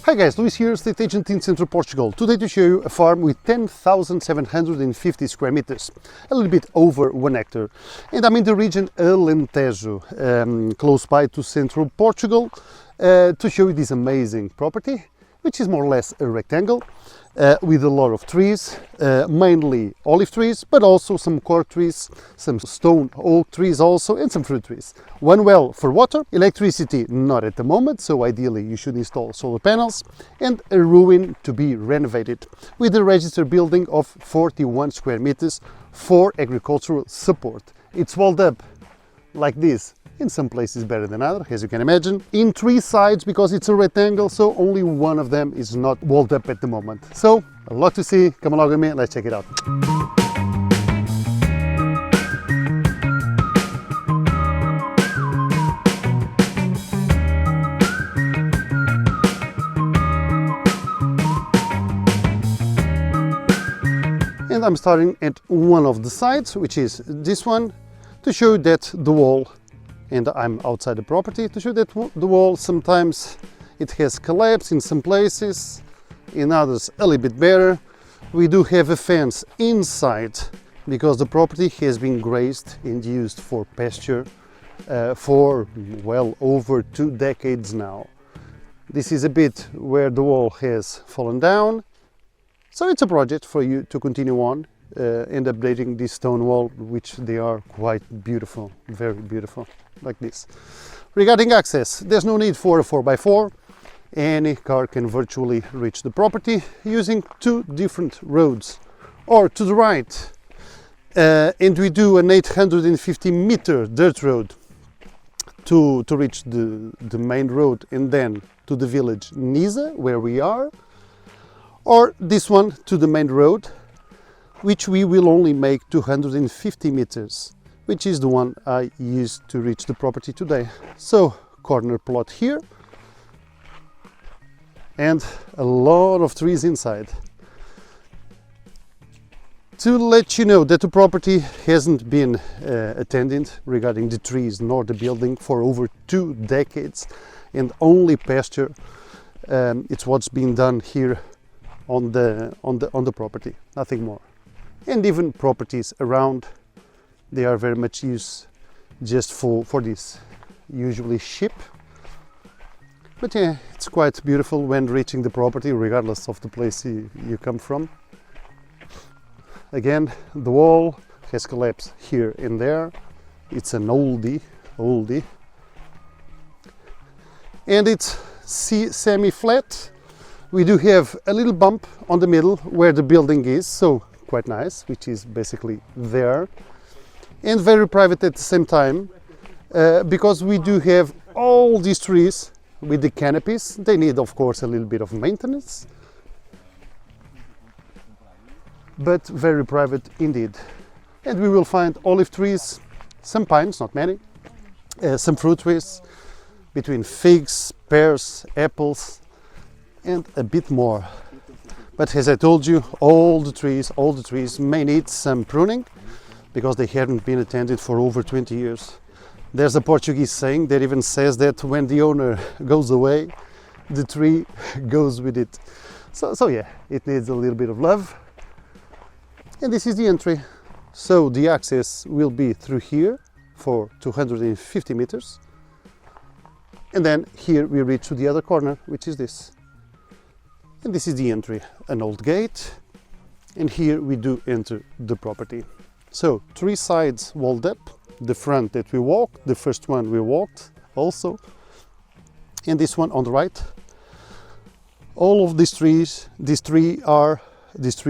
Hi guys, Luis here, estate agent in Central Portugal. Today to show you a farm with 10,750 square meters, a little bit over 1 hectare. And I'm in the region Alentejo, close by to Central Portugal, to show you this amazing property, which is more or less a rectangle, with a lot of trees, mainly olive trees, but also some cork trees, some stone oak trees also, and some fruit trees. One well for water, electricity not at the moment, so ideally you should install solar panels, and a ruin to be renovated, with a registered building of 41 square meters for agricultural support. It's walled up like this. In some places better than others, as you can imagine. In 3 sides, because it's a rectangle, so only one of them is not walled up at the moment. So, a lot to see. Come along with me, let's check it out. And I'm starting at one of the sides, which is this one, to show that the wall, and I'm outside the property, to show that the wall sometimes it has collapsed in some places, in others a little bit better. We do have a fence inside because the property has been grazed and used for pasture for well over 2 decades now. This is a bit where the wall has fallen down, so it's a project for you to continue on and updating this stone wall, which they are quite beautiful, very beautiful, like this. Regarding access, there's no need for a 4x4. Any car can virtually reach the property using 2 different roads, or to the right, and we do an 850 meter dirt road to reach the main road and then to the village Nisa, where we are, or this one to the main road, which we will only make 250 meters, which is the one I used to reach the property today. So, corner plot here, and a lot of trees inside. To let you know that the property hasn't been attended regarding the trees nor the building for over 2 decades, and only pasture. It's what's been done here on the property, nothing more. And even properties around, they are very much used just for this, usually sheep. But yeah, it's quite beautiful when reaching the property, regardless of the place you come from. Again, the wall has collapsed here and there. It's an oldie. And it's semi-flat. We do have a little bump on the middle where the building is, so quite nice, which is basically there, and very private at the same time, because we do have all these trees with the canopies. They need, of course, a little bit of maintenance, but very private indeed. And we will find olive trees, some pines, not many, some fruit trees, between figs, pears, apples, and a bit more. But as I told you, all the trees may need some pruning because they haven't been attended for over 20 years. There's a Portuguese saying that even says that when the owner goes away, the tree goes with it. So yeah, it needs a little bit of love. And this is the entry. So the access will be through here for 250 meters. And then here we reach to the other corner, which is this. And this is the entry, an old gate, and here we do enter the property. So 3 sides walled up, the front that we walked, the first one we walked also, and this one on the right. All of these trees, these 3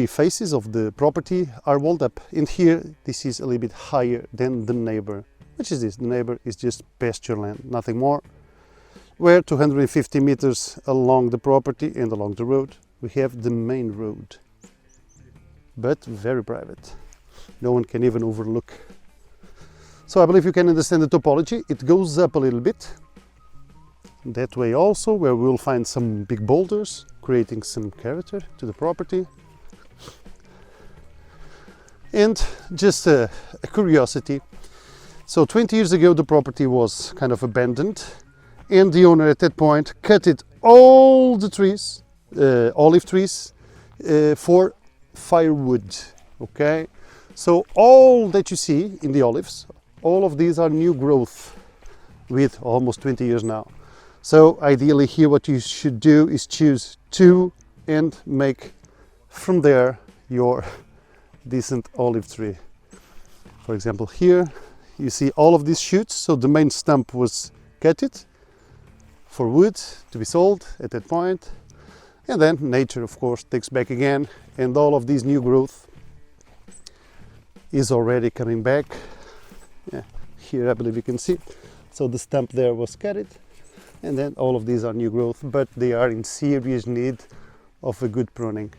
faces of the property are walled up, and here this is a little bit higher than the neighbor. Which is this? The neighbor is just pasture land, nothing more. Where 250 meters along the property and along the road, we have the main road, but very private. No one can even overlook So I believe you can understand the topology. It goes up a little bit that way also, where we will find some big boulders creating some character to the property. And just a curiosity, so 20 years ago the property was kind of abandoned, and the owner at that point cut all the trees, olive trees, for firewood. Okay, so all that you see in the olives, all of these are new growth with almost 20 years now. So ideally here what you should do is choose two and make from there your decent olive tree. For example, here you see all of these shoots, so the main stump was cut for wood to be sold at that point, and then nature of course takes back again, and all of this new growth is already coming back. Yeah, here I believe you can see, so the stump there was cut, and then all of these are new growth, but they are in serious need of a good pruning.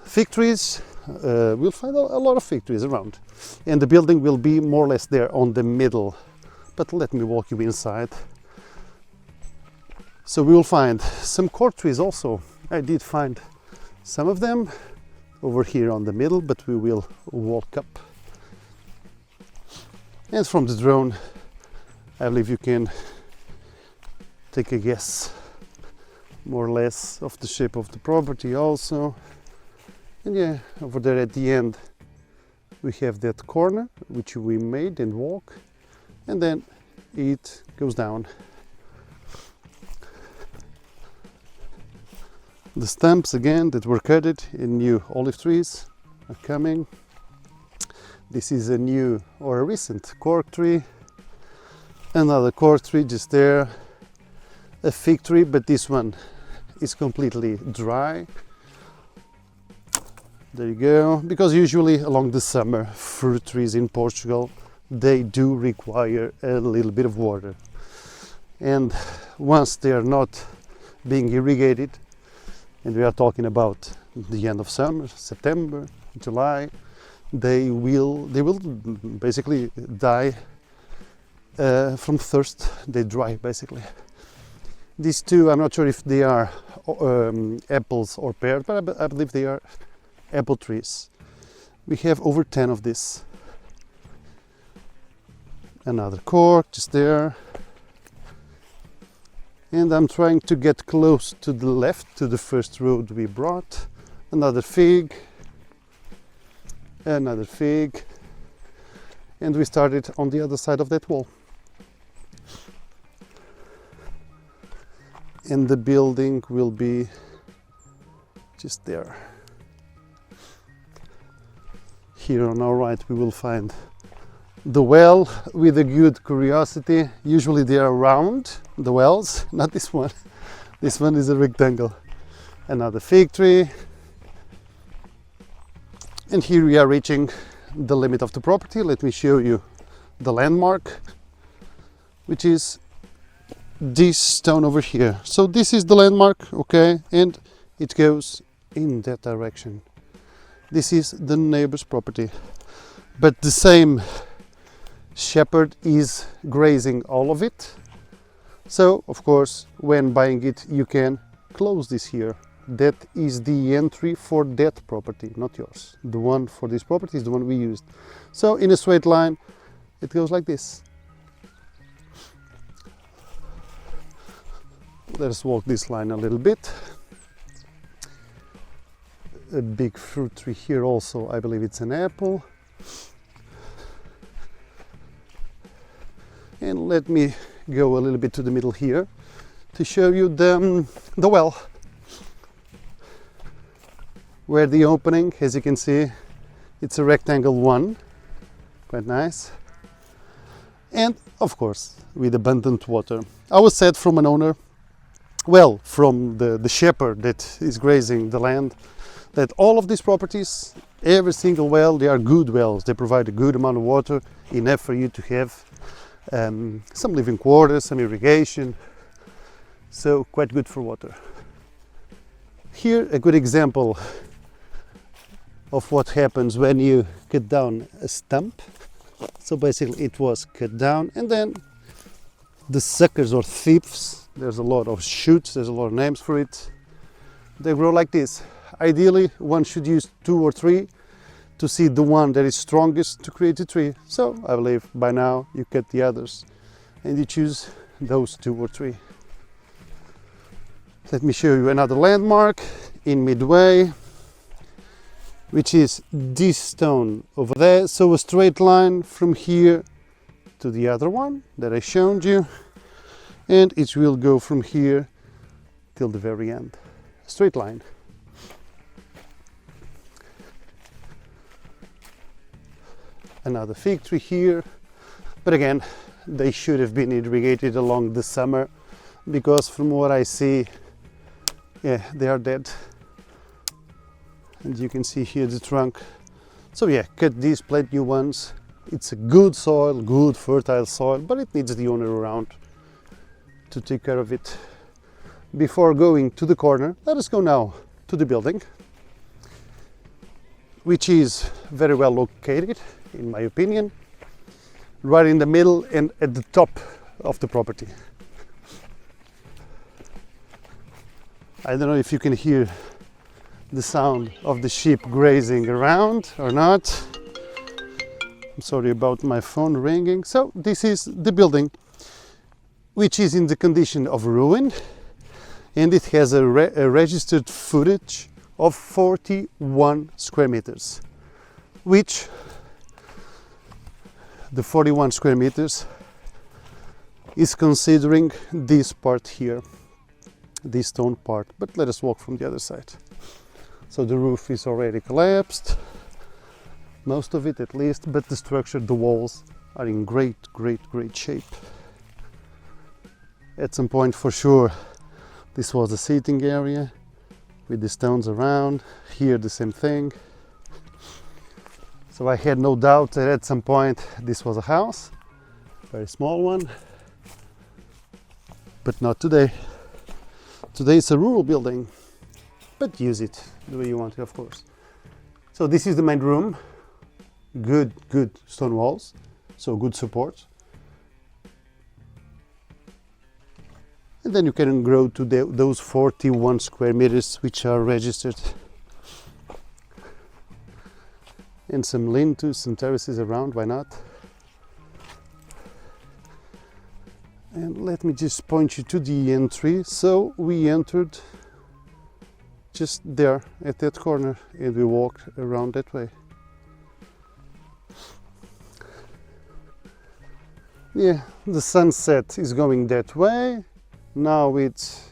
Fig trees, we'll find a lot of fig trees around, and the building will be more or less there on the middle, but let me walk you inside. So we will find some cork trees also. I did find some of them over here on the middle, but we will walk up, and from the drone I believe you can take a guess more or less of the shape of the property also. And yeah, over there at the end we have that corner which we made and walk, and then it goes down. The stumps again that were cut in new olive trees are coming. This is a new or a recent cork tree, another cork tree just there, a fig tree, but this one is completely dry. There you go, because usually along the summer fruit trees in Portugal, they do require a little bit of water, and once they are not being irrigated, and we are talking about the end of summer, September, July, they will basically die from thirst. They dry basically. These two, I'm not sure if they are apples or pears, but I believe they are apple trees. We have over 10 of this. Another cork just there, and I'm trying to get close to the left to the first road we brought. Another fig, and we started on the other side of that wall, and the building will be just there. Here on our right we will find the well with a good curiosity. Usually they are round, the wells, not this one. This one is a rectangle. Another fig tree. And here we are reaching the limit of the property. Let me show you the landmark, which is this stone over here. So this is the landmark, okay, and it goes in that direction. This is the neighbor's property, but the same shepherd is grazing all of it. So of course when buying it you can close this here. That is the entry for that property, not yours. The one for this property is the one we used. So in a straight line it goes like this. Let's walk this line a little bit. A big fruit tree here also, I believe it's an apple. And let me go a little bit to the middle here to show you the well, where the opening, as you can see, it's a rectangle one, quite nice, and of course with abundant water. I was said from an owner, well, from the shepherd that is grazing the land, that all of these properties, every single well, they are good wells. They provide a good amount of water, enough for you to have some living quarters, some irrigation, so quite good for water. Here a good example of what happens when you cut down a stump. So basically it was cut down, and then the suckers or thieves, there's a lot of shoots, there's a lot of names for it, they grow like this. Ideally one should use 2 or 3 to see the one that is strongest to create a tree. So I believe by now you cut the others and you choose those 2 or 3. Let me show you another landmark in midway, which is this stone over there. So a straight line from here to the other one that I showed you, and it will go from here till the very end. Straight line. Another fig tree here, but again they should have been irrigated along the summer, because from what I see, yeah, they are dead. And you can see here the trunk. So yeah, cut these, plant new ones. It's a good soil, good fertile soil, but it needs the owner around to take care of it. Before going to the corner, let us go now to the building, which is very well located, in my opinion, right in the middle and at the top of the property. I don't know if you can hear the sound of the sheep grazing around or not. I'm sorry about my phone ringing. So this is the building, which is in the condition of ruin, and it has a registered footage of 41 square meters, which the 41 square meters is considering this part here, this stone part. But let us walk from the other side. So the roof is already collapsed, most of it at least, but the structure, the walls are in great shape. At some point for sure this was a seating area with the stones around. Here the same thing. So I had no doubt that at some point this was a house, very small one, but not today. Today it's a rural building, but use it the way you want it, of course. So this is the main room. Good stone walls, so good support. And then you can grow to those 41 square meters which are registered. And some lean-tos, some terraces around, why not? And let me just point you to the entry. So we entered just there at that corner and we walked around that way. Yeah, the sunset is going that way. Now it's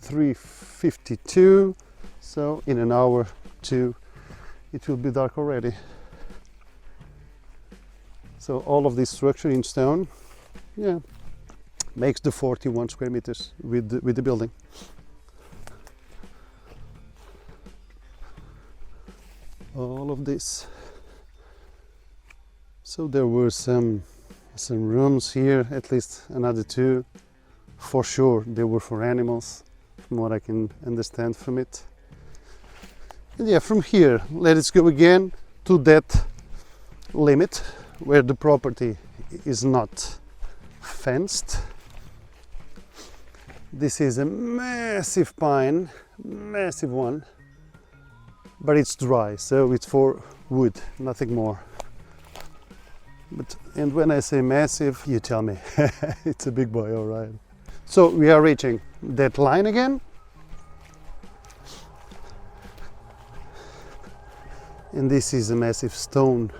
3:52, so in an hour or two it will be dark already. So all of this structure in stone, yeah, makes the 41 square meters with the building. All of this. So there were some rooms here, at least another 2. For sure they were for animals, from what I can understand from it. And yeah, from here let us go again to that limit where the property is not fenced. This is a massive pine, massive one, but it's dry, so it's for wood, nothing more. And when I say massive, you tell me. It's a big boy, all right. So we are reaching that line again. And this is a massive stone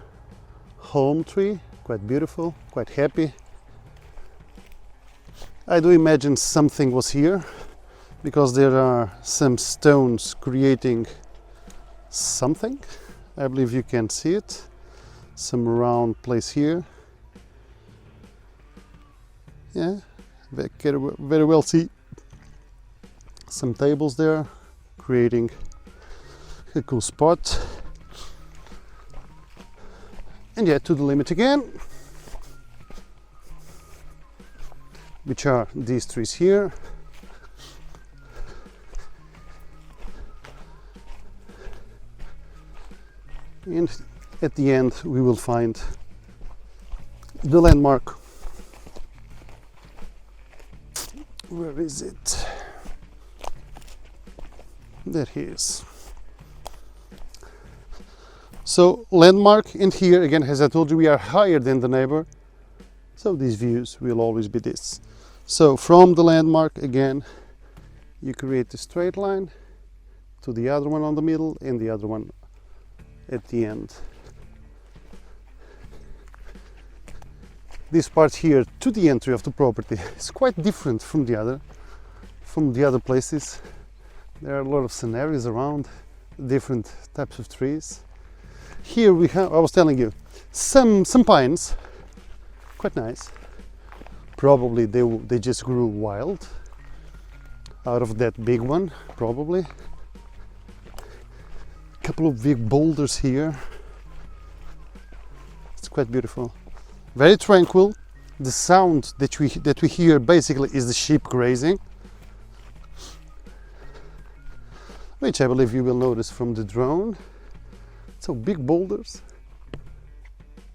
holm tree, quite beautiful, quite happy. I do imagine something was here, because there are some stones creating something. I believe you can see it. Some round place here. Yeah, very well see some tables there, creating a cool spot. And yeah, to the limit again, which are these trees here. And at the end we will find the landmark. Where is it? There he is. So landmark, and here again, as I told you, we are higher than the neighbor, so these views will always be this. So from the landmark again, you create a straight line to the other one on the middle and the other one at the end. This part here to the entry of the property is quite different from the other places. There are a lot of scenarios around, different types of trees. Here we have, I was telling you, some pines, quite nice. Probably they just grew wild out of that big one, probably. A couple of big boulders here. It's quite beautiful. Very tranquil. The sound that we hear basically is the sheep grazing, which I believe you will notice from the drone. So big boulders,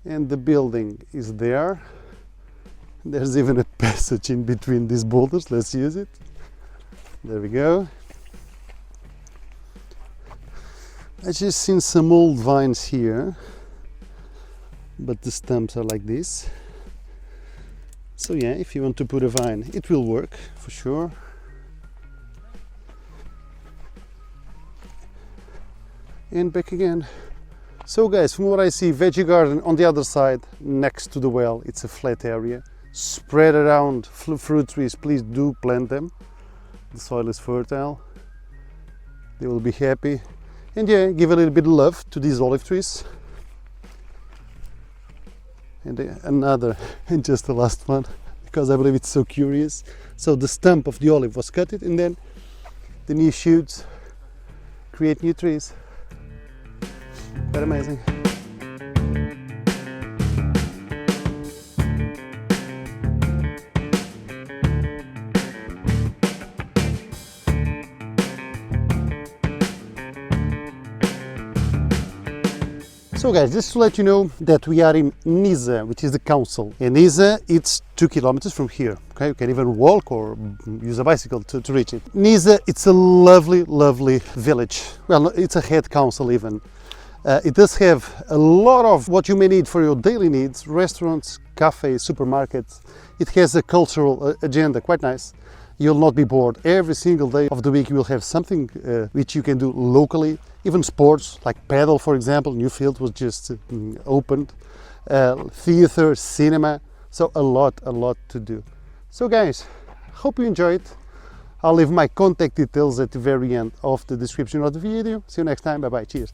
and the building is there. There's even a passage in between these boulders. Let's use it. There we go. I just seen some old vines here, but the stumps are like this. So yeah, if you want to put a vine, it will work for sure. And back again. So guys, from what I see, veggie garden on the other side next to the well. It's a flat area spread around fruit trees. Please do plant them. The soil is fertile, they will be happy. And yeah, give a little bit of love to these olive trees. And another, and just the last one, because I believe it's so curious. So the stump of the olive was cut, and then the new shoots create new trees. Quite amazing. So guys, just to let you know that we are in Nisa, which is the council. And Nisa, it's 2 kilometers from here. Okay, you can even walk or use a bicycle to reach it. Nisa, it's a lovely, lovely village. Well, it's a head council even. It does have a lot of what you may need for your daily needs: restaurants, cafes, supermarkets. It has a cultural agenda, quite nice. You'll not be bored. Every single day of the week you will have something which you can do locally. Even sports, like paddle, for example. New field was just opened. Theater, cinema. So a lot to do. So guys, hope you enjoyed. I'll leave my contact details at the very end of the description of the video. See you next time. Bye bye. Cheers.